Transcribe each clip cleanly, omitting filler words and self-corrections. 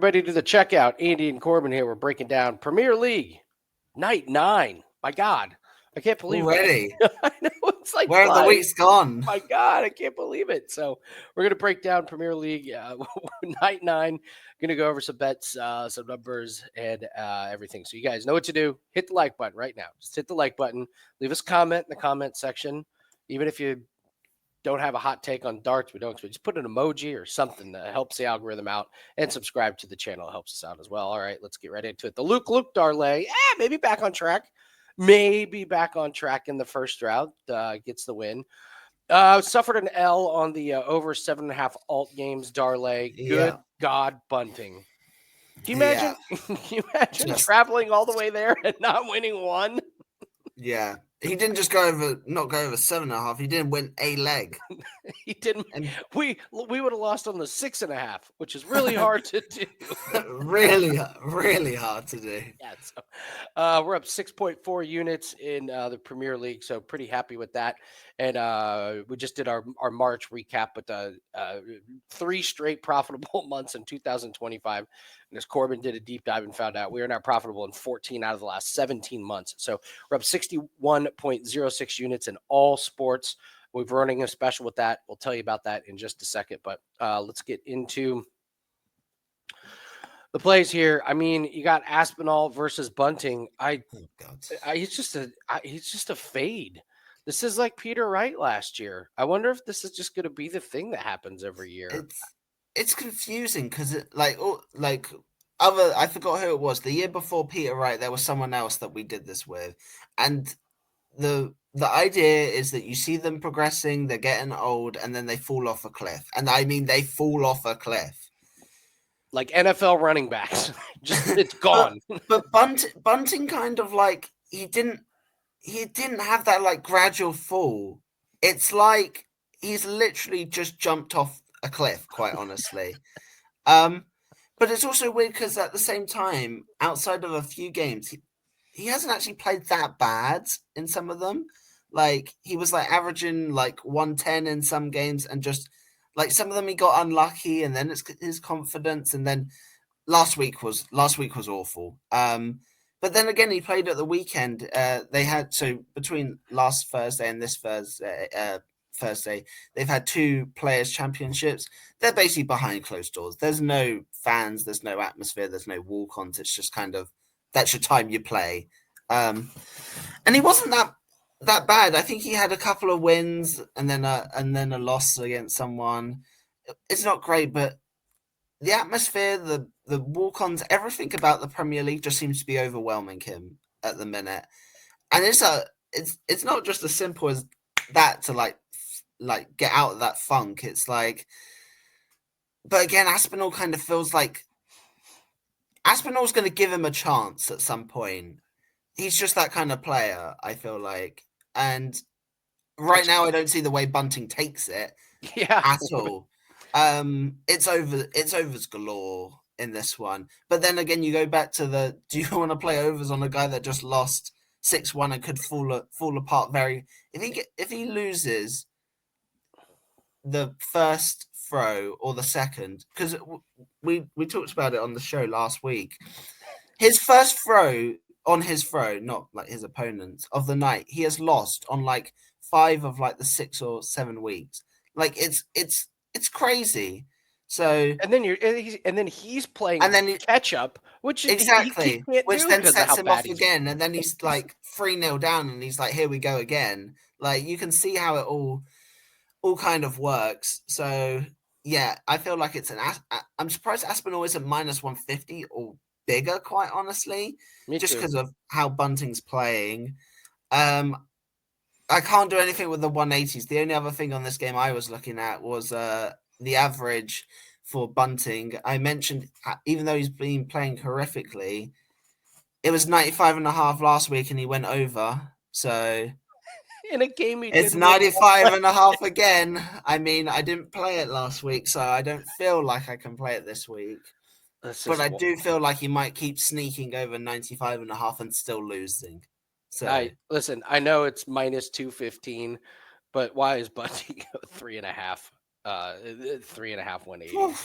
everybody to the checkout. Andy and Corbin here. We're breaking down Premier League Night 9. My God, I can't believe Already? it. I know, it's like, Where have the what? weeks gone? My God, I can't believe it. So we're going to break down Premier League Night 9. Going to go over some bets, some numbers, and everything. So you guys know what to do. Hit the like button right now. Just hit the like button. Leave us a comment in the comment section. Even if you don't have a hot take on darts, we don't. So just put an emoji or something that helps the algorithm out, and subscribe to the channel. It helps us out as well. All right, let's get right into it. The Luke Darley, maybe back on track. Maybe back on track in the first round. Gets the win. Suffered an L on the over 7.5 alt games. Darley, good Yeah. God, bunting. Can you Yeah. imagine? Can you imagine Just traveling all the way there and not winning one? yeah. He didn't just not go over 7.5. He didn't win a leg. He didn't. And We would have lost on the 6.5, which is really hard to do. really, really hard to do. Yeah, we're up 6.4 units in the Premier League, so pretty happy with that. And we just did our March recap with the 3 straight profitable months in 2025. And as Corbin did a deep dive and found out, we are now profitable in 14 out of the last 17 months. So we're up 61.06 units in all sports. We're running a special with that. We'll tell you about that in just a second. But let's get into the plays here. I mean, you got Aspinall versus Bunting. Oh God. He's just a fade. This is like Peter Wright last year. I wonder if this is just going to be the thing that happens every year. It's confusing because I forgot who it was. The year before Peter Wright, there was someone else that we did this with, and the idea is that you see them progressing, they're getting old, and then they fall off a cliff. And I mean, they fall off a cliff. Like NFL running backs, just it's gone. But Bunting kind of like he didn't have that like gradual fall. It's like he's literally just jumped off a cliff, quite honestly. But it's also weird because at the same time, outside of a few games, he hasn't actually played that bad in some of them. Like he was like averaging like 110 in some games, and just like some of them he got unlucky, and then it's his confidence, and then last week was awful. But then again, he played at the weekend. They had so between last Thursday and this Thursday, they've had 2 players' championships. They're basically behind closed doors. There's no fans, there's no atmosphere, there's no walk-ons. It's just kind of that's your time you play. And he wasn't that bad. I think he had a couple of wins and then a loss against someone. It's not great, but the atmosphere, the walk-ons, everything about the Premier League just seems to be overwhelming him at the minute. And it's not just as simple as that to like get out of that funk. It's like, but again, Aspinall kind of feels like Aspinall's going to give him a chance at some point. He's just that kind of player, I feel like. And right now, I don't see the way Bunting takes it at all. It's overs galore in this one. But then again, you go back to do you want to play overs on a guy that just lost 6-1 and could fall apart if he loses the first throw or the second, because we talked about it on the show last week. His first throw on his throw, not like his opponent's, of the night, he has lost on like 5 of like the 6 or 7 weeks. Like it's crazy. So and then he's playing and then catch up, which exactly, he can't which do then sets how him bad off again, and then he's like 3-0 down, and he's like, "Here we go again." Like you can see how it all kind of works. So yeah, I feel like it's I'm surprised Aspinall isn't minus 150 or bigger, quite honestly, just because of how Bunting's playing. I can't do anything with the 180s. The only other thing on this game I was looking at was the average for Bunting. I mentioned, even though he's been playing horrifically, it was 95.5 last week and he went over. So in a game it's 95.5 again. I mean, I didn't play it last week, so I don't feel like I can play it this week. But I do feel like he might keep sneaking over 95.5 and still losing. So listen, I know it's minus 215, but why is Bunting 3.5? 3.5 180.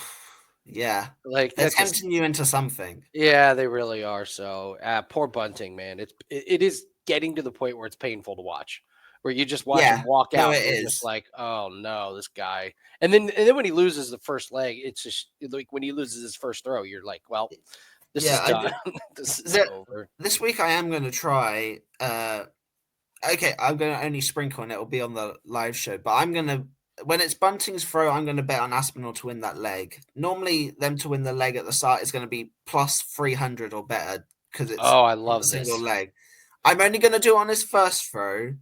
Yeah. Like They're that's just tempting you into something. yeah, they really are. So poor Bunting, man. It is getting to the point where it's painful to watch, where you just watch him Yeah. walk No, out it and you're just is. like, oh no, this guy. And then when he loses the first leg, it's just like when he loses his first throw, you're like, well, this Yeah, is done. This is the over. this week I am gonna try, okay, I'm gonna only sprinkle and it'll be on the live show, but I'm gonna when it's Bunting's throw, I'm gonna bet on Aspinall to win that leg. Normally, them to win the leg at the start is gonna be plus 300 or better because it's Oh, I a love single this. leg. I'm only gonna do it on his first throw,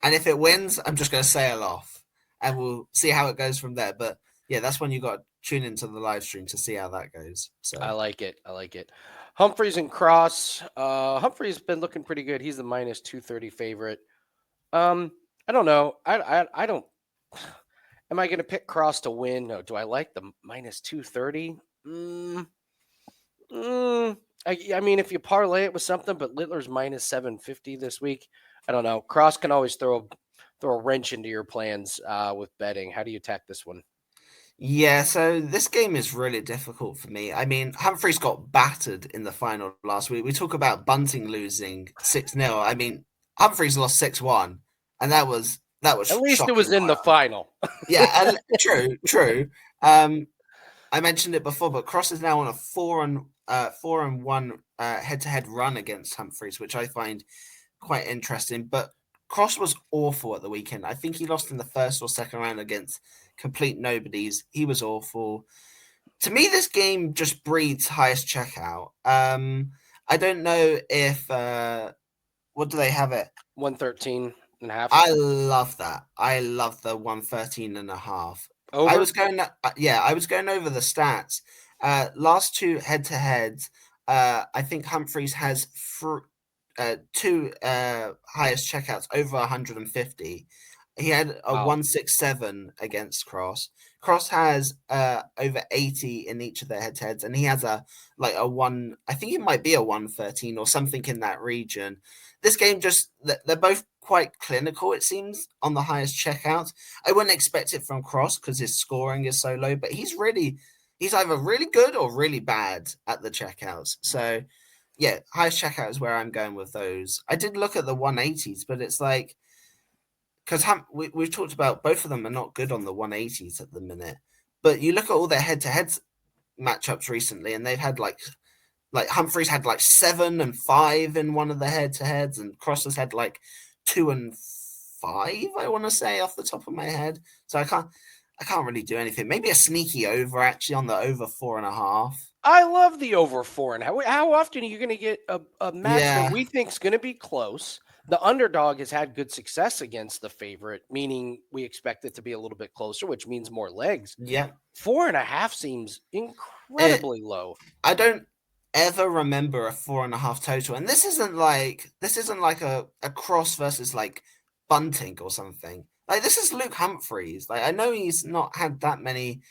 and if it wins, I'm just gonna sail off, and we'll see how it goes from there. But yeah, that's when you got to tune into the live stream to see how that goes. I So like it. I like it. Humphreys and Cross. Humphreys been looking pretty good. He's the minus 230 favorite. Um, I don't know. I don't. Am I going to pick Cross to win? No. Do I like the minus 230? Mm, I mean, if you parlay it with something, but Littler's minus 750 this week. I don't know. Cross can always throw a wrench into your plans with betting. How do you attack this one? yeah, so this game is really difficult for me. I mean, Humphreys got battered in the final last week. We talk about Bunting losing 6-0. I mean, Humphreys lost 6-1, and that At was least it was shocking, in quite the honestly. final. Yeah, and true, true. Um, I mentioned it before, but Cross is now on a 4-1 head-to-head run against Humphreys, which I find quite interesting. But Cross was awful at the weekend. I think he lost in the first or second round against complete nobodies. He was awful. To me, this game just breeds highest checkout. I don't know if what do they have it? 113 and a half. I love that. I love the 113.5. I Over. was going yeah, I was going over the stats. Last two head to heads, I think Humphreys has two highest checkouts over 150. He had a Wow. 167 against Cross. Cross has over 80 in each of their head to heads, and he has a like a one, I think it might be a 113 or something in that region. This game just they're both quite clinical, it seems, on the highest checkouts. I wouldn't expect it from Cross because his scoring is so low, but he's either really good or really bad at the checkouts. So yeah, highest checkout is where I'm going with those. I did look at the 180s, but it's like because we've talked about both of them are not good on the 180s at the minute. But you look at all their head-to-heads matchups recently, and they've had like Humphreys had like 7-5 in one of the head-to-heads, and Cross has had like 2-5. I want to say off the top of my head. So I can't really do anything. Maybe a sneaky over actually on the over 4.5. I love the over four. And how often are you going to get a match that Yeah, we think is going to be close? The underdog has had good success against the favorite, meaning we expect it to be a little bit closer, which means more legs. yeah. 4.5 seems It, incredibly low. I don't ever remember a 4.5 total, and this isn't like a Cross versus like Bunting or something. Like this is Luke Humphreys. Like I know he's not had that many.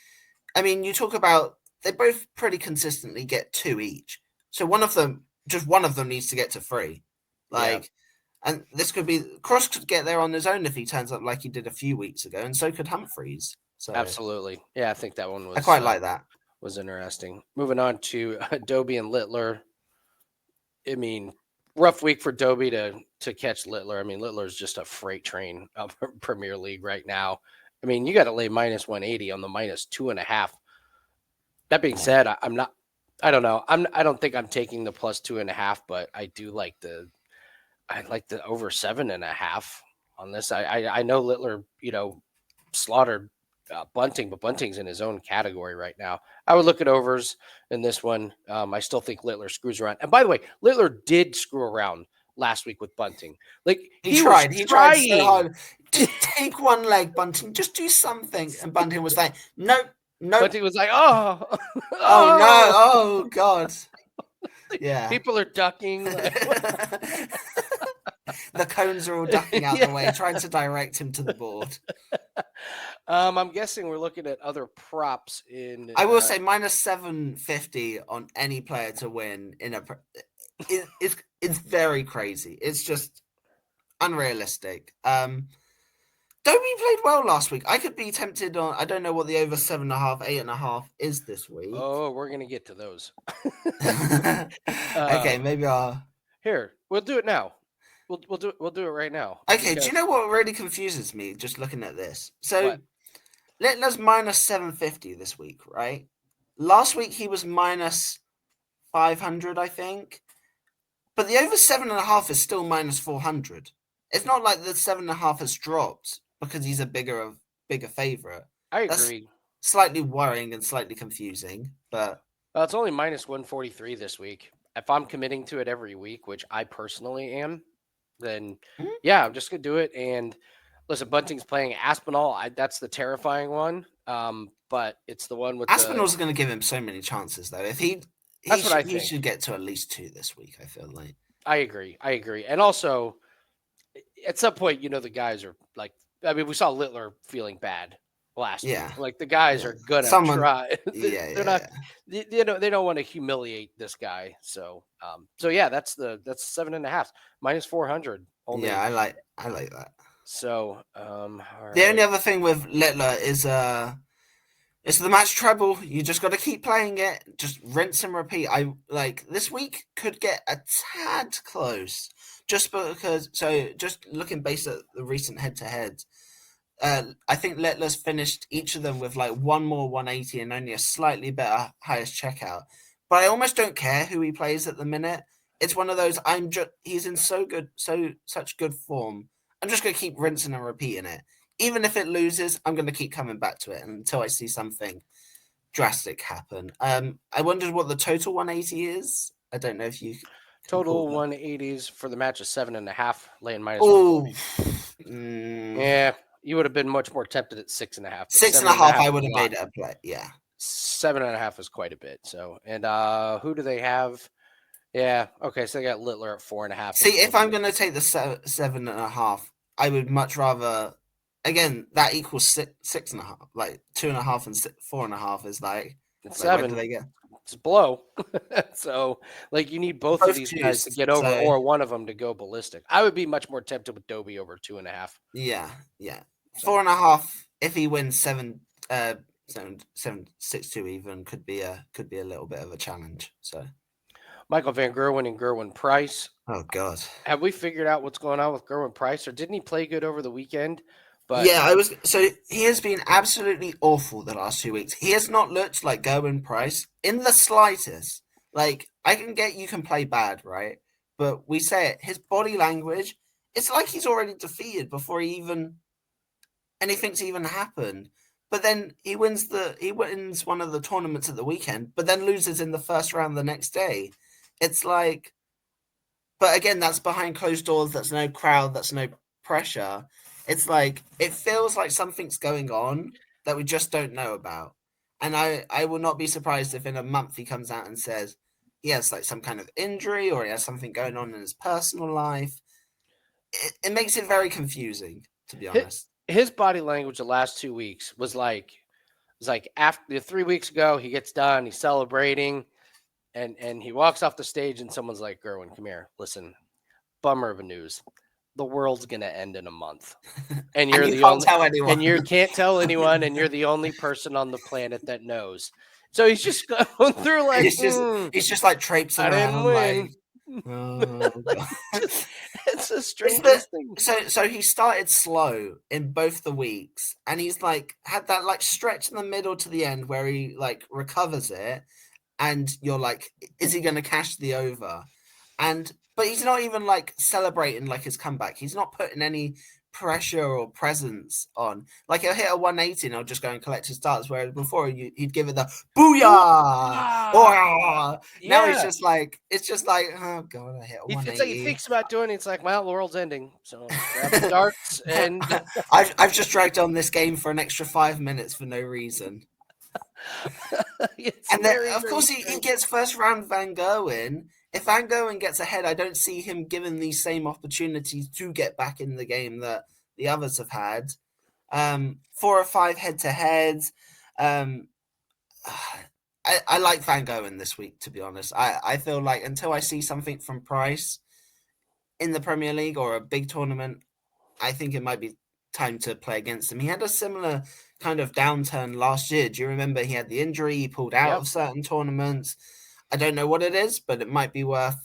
I mean, you talk about they both pretty consistently get two each. So one of them needs to get to three. Yeah, Like, and this could be Cross could get there on his own if he turns up like he did a few weeks ago, and so could Humphreys. So absolutely. Yeah, I think that one I quite like that. was interesting. Moving on to Adobe and Littler. I mean, rough week for Dobie to catch Littler. I mean, Littler's just a freight train of Premier League right now. I mean, you got to lay minus 180 on the minus 2.5. That being Yeah. said, I'm not. I don't know. I don't think I'm taking the plus 2.5, but I do like the. I like the over 7.5 on this. I know Littler, slaughtered Bunting, but Bunting's in his own category right now. I would look at overs in this one. I still think Littler screws around. And by the way, Littler did screw around last week with Bunting. Like He he was tried. He tried so trying. hard. Just take one leg, Bunting. Just do something. And Bunting was like, nope, nope. Bunting was like, oh, Oh no. oh. Oh God. Yeah. People are ducking. The cones are all ducking out the way, Yeah. trying to direct him to the board. I'm guessing we're looking at other props in. I will say minus 750 on any player to win in it's very crazy. It's just unrealistic. Dobie played well last week. I could be tempted on. I don't know what the over 7.5, 8.5 is this week. Oh, we're gonna get to those. Okay, uh, maybe I'll. Here, we'll do it now. We'll do it right now Okay, do you because know what really confuses me just looking at this? So what? let's minus 750 this week, right? Last week he was minus 500, I think. But the over 7.5 is still minus 400. It's not like the 7.5 has dropped because he's a bigger favorite. I That's agree. slightly worrying and slightly confusing, but It's only minus 143 this week. If I'm committing to it every week, which I personally am, then hmm, yeah, I'm just gonna do it. And listen, Bunting's playing Aspinall. That's the terrifying one. But it's the one with the. Aspinall's going to give him so many chances though. If he That's what I he think. should get to at least 2 this week, I feel like. I agree. I agree. And also, at some point, the guys are like. I mean, we saw Littler feeling bad last week. Yeah. Like the guys Yeah. are gonna Someone try. yeah, They're yeah, not. yeah. They don't want to humiliate this guy. So yeah, that's 7.5 minus 400 Yeah, only. I like that. So all The only right. other thing with Littler is it's the match treble. You just got to keep playing it. Just rinse and repeat. I like this week could get a tad close, just because. So just looking based at the recent head-to-head, I think Littler's finished each of them with like one more 180 and only a slightly better highest checkout. But I almost don't care who he plays at the minute. It's one of those. He's in such good form. I'm just gonna keep rinsing and repeating it. Even if it loses, I'm gonna keep coming back to it until I see something drastic happen. I wondered what the total 180 is. I don't know if you can call Total that. 180s for the match is 7.5, laying minus Oh, 140. mm, Yeah, you would have been much more tempted at 6.5, but six seven and a and a half. half I is would a have lot. made it a play. Yeah. 7.5 is quite a bit. So, and who do they have? Yeah, okay, so they got Littler at 4.5 See, and if Dobie I'm at going to take the 7.5, I would much rather. Again, that equals 6.5. Like 2.5 and 4.5 is like where do 7. they get? It's below. So, like, you need both of Both these guys to twos. get over, So or one of them to go ballistic. I would be much more tempted with Dobie over 2.5. yeah, yeah, So, 4.5. If he wins 7-6-2 even could be a little bit of a challenge. So Michael Van Gerwen and Gerwin Price. oh god. Have we figured out what's going on with Gerwin Price, or didn't he play good over the weekend? But Yeah, I was so he has been absolutely awful the last 2 weeks. He has not looked like Gerwin Price in the slightest. Like I can get you can play bad, right? But we say it, his body language, it's like he's already defeated before he even anything's even happened. But then he wins one of the tournaments at the weekend, but then loses in the first round the next day. It's like but again, that's behind closed doors. That's no crowd. That's no pressure. It's like it feels like something's going on that we just don't know about. And I will not be surprised if in a month he comes out and says he has like some kind of injury or he has something going on in his personal life. It makes it very confusing, to be his, honest. his body language the last 2 weeks was like after 3 weeks ago, he gets done, he's celebrating, and he walks off the stage, and someone's like, "Gerwin, come here. Listen, bummer of a news. The world's gonna end in a month, and And you're you the can't only, tell anyone. and you can't tell anyone, and you're the only person on the planet that knows." So he's just going through like, He's just like traipsing I didn't around like win. oh god. Just, it's the It's the strangest thing. so he started slow in both the weeks, and he's like had that like stretch in the middle to the end where he like recovers it, and you're like, is he going to cash the over? And but he's not even like celebrating like his comeback. He's not putting any pressure or presence on. Like he'll hit a 180 and he'll just go and collect his darts. Whereas before he'd give it the booyah or now he's Yeah. just like it's just like oh god I hit a It's like he 180. thinks about doing it. It's like, well, the world's ending. So grab the darts and I've just dragged on this game for an extra 5 minutes for no reason. it's And then, very, of very course, he strange. gets first round Van Gerwen. If Van Gerwen gets ahead, I don't see him given these same opportunities to get back in the game that the others have had. 4 or 5 head to heads. Um, I like Van Gerwen this week, to be honest. I feel like until I see something from Price in the Premier League or a big tournament, I think it might be time to play against him. He had a similar kind of downturn last year. Do you remember he had the injury? He pulled out Yep. of certain tournaments. I don't know what it is, but it might be worth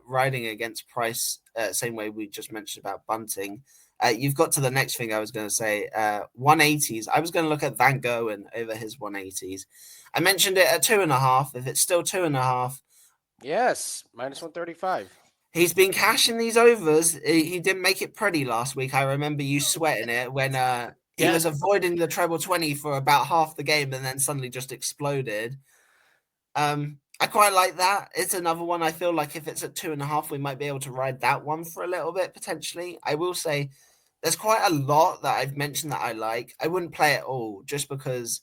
riding against Price, same way we just mentioned about Bunting. You've got to the next thing I was going to say, 180s. I was going to look at Van Gogh over his 180s. I mentioned it at 2.5. If it's still 2.5, Yes, minus 135. he's been cashing these overs. He didn't make it pretty last week. I remember you sweating it when he was Yes. avoiding the treble 20 for about half the game and then suddenly just exploded. I quite like that. It's another one. I feel like if it's at 2.5, we might be able to ride that one for a little bit potentially. I will say there's quite a lot that I've mentioned that I like. I wouldn't play it all just because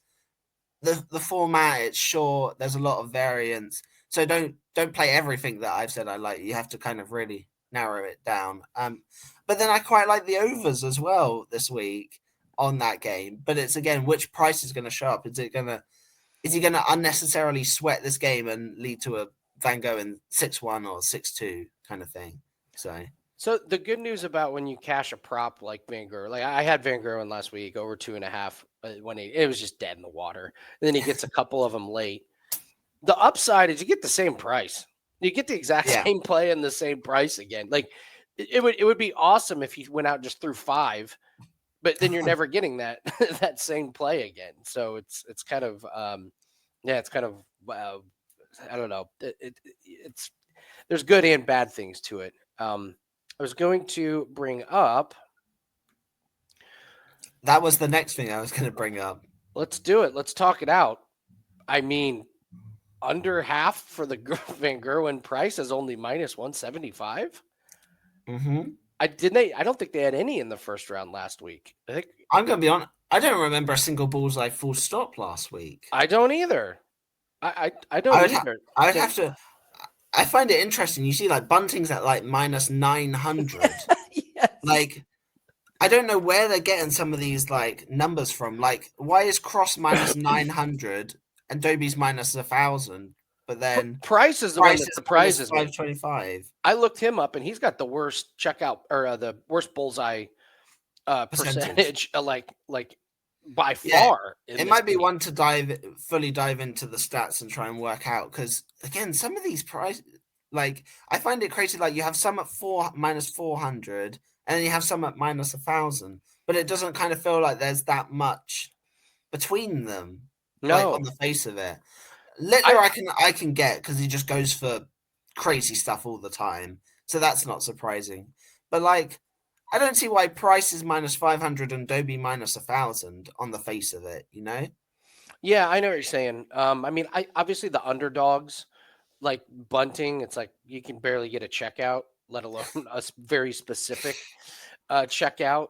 the format, it's short. There's a lot of variance, so don't play everything that I've said I like. You have to kind of really narrow it down. But then I quite like the overs as well this week on that game. But it's again, which price is going to show up? Is he going to unnecessarily sweat this game and lead to a Van Gogh in 6-1 or 6-2 kind of thing? So the good news about when you cash a prop like Van Gogh, like I had Van Gogh in last week over 2.5 when it was just dead in the water. And then he gets a couple of them late. The upside is you get the same price. You get the exact Yeah. same play and the same price again. Like it would be awesome if he went out and just threw 5, but then you're never getting that that same play again. So it's kind of it's kind of I don't know. It's there's good and bad things to it. I was going to bring up. That was the next thing I was going to bring up. Let's do it. Let's talk it out. I mean, under half for the Van Gerwen price is only minus 175. Mm-hmm. I don't think they had any in the first round last week. I'm going to be honest. I don't remember a single bullseye full stop last week. I don't either. I don't either. I would have to. I find it interesting. You see, like Bunting's at like minus 900. Yes. Like, I don't know where they're getting some of these like numbers from. Like, why is Cross minus 900 and Dobie's minus 1,000? But then Price is the one that surprises me. 525. I looked him up, and he's got the worst checkout or the worst bullseye percentage, like by far. It might be one to fully dive into the stats and try and work out, because again, some of these prices, like I find it crazy. Like you have some at minus 400, and then you have some at minus 1,000, but it doesn't kind of feel like there's that much between them. No, like, on the face of it. Littler, I can get because he just goes for crazy stuff all the time, so that's not surprising. But like, I don't see why Price is minus 500 and Dobie minus 1,000 on the face of it. Yeah, I know what you're saying. I mean, obviously the underdogs like Bunting, it's like you can barely get a checkout, let alone a very specific checkout.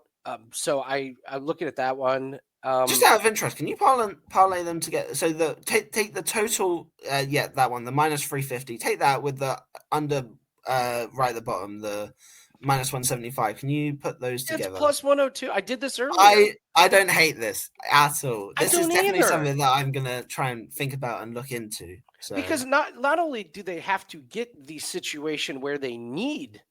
So I'm looking at that one. Just out of interest, can you parlay them together? So take the total, that one, the minus 350. Take that with the under, right at the bottom, the minus 175. Can you put those together? It's plus 102. I did this earlier. I don't hate this at all. This is definitely either. something that I'm gonna try and think about and look into. So. Because not only do they have to get the situation where they need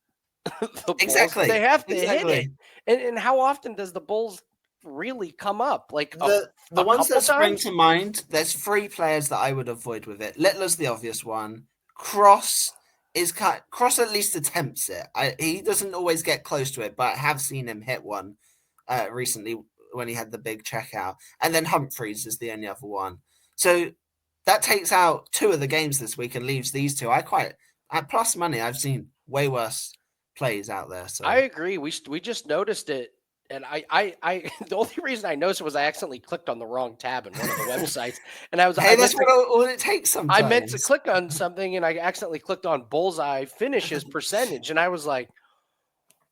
the Bulls, they have to hit it. And how often does the Bulls really come up? Like the ones that spring to mind, there's 3 players that I would avoid with it. Littler's the obvious one. Cross at least attempts it. He doesn't always get close to it, but I have seen him hit one recently when he had the big checkout. And then Humphreys is the only other one. So that takes out 2 of the games this week and leaves these 2. At plus money, I've seen way worse plays out there. So I agree. We just noticed it. And I the only reason I noticed it was I accidentally clicked on the wrong tab in one of the websites, and I was that's what it takes sometimes. I meant to click on something, and I accidentally clicked on bullseye finishes percentage, and I was like,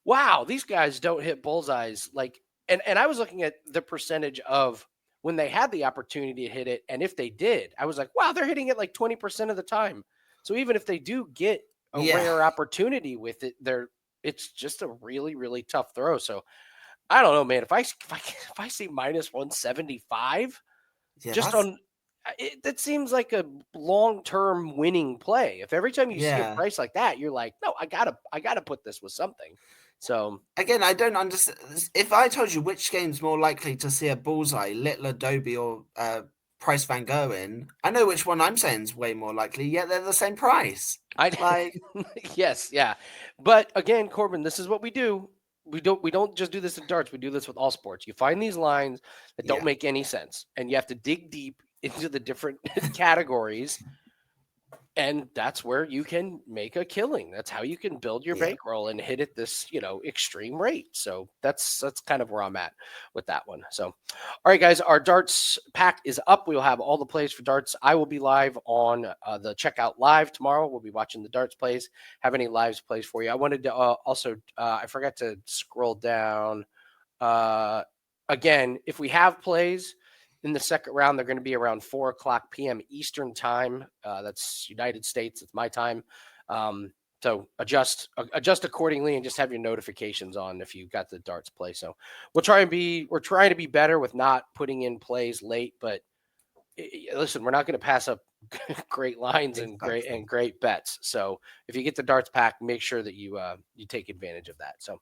"Wow, these guys don't hit bullseyes." Like, and I was looking at the percentage of when they had the opportunity to hit it, and if they did, I was like, "Wow, they're hitting it like 20% of the time." So even if they do get a rare opportunity with it, it's just a really, really tough throw. So. I don't know, man. If I see minus 175, that seems like a long-term winning play. If every time you see a price like that, you're like, no, I gotta put this with something. So again, I don't understand. If I told you which game's more likely to see a bullseye, Little Adobe or Price Van Gogh in, I know which one I'm saying is way more likely. Yet they're the same price. I Like, yes, yeah. But again, Corbin, this is what we do. We don't just do this in darts. We do this with all sports. You find these lines that don't yeah, make any sense, and you have to dig deep into the different categories, and that's where you can make a killing. That's how you can build your yeah. bankroll and hit it this, extreme rate. So that's kind of where I'm at with that one. So, all right, guys, our darts pack is up. We will have all the plays for darts. I will be live on the checkout live tomorrow. We'll be watching the darts plays. Have any lives plays for you? I wanted to also I forgot to scroll down. Uh, Again, if we have plays in the second round, they're going to be around 4 o'clock p.m. Eastern time. That's United States. It's my time. So adjust accordingly, and just have your notifications on if you've got the darts play. So we're trying to be better with not putting in plays late, but listen, we're not going to pass up great lines and Exactly. great bets. So if you get the darts pack, make sure that you take advantage of that. So,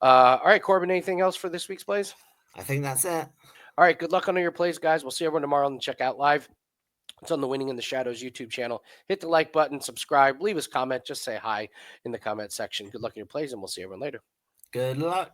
all right, Corbin, anything else for this week's plays? I think that's it. All right, good luck on all your plays, guys. We'll see everyone tomorrow on the Checkout Live. It's on the Winning in the Shadows YouTube channel. Hit the like button, subscribe, leave us a comment, just say hi in the comment section. Good luck in your plays, and we'll see everyone later. Good luck.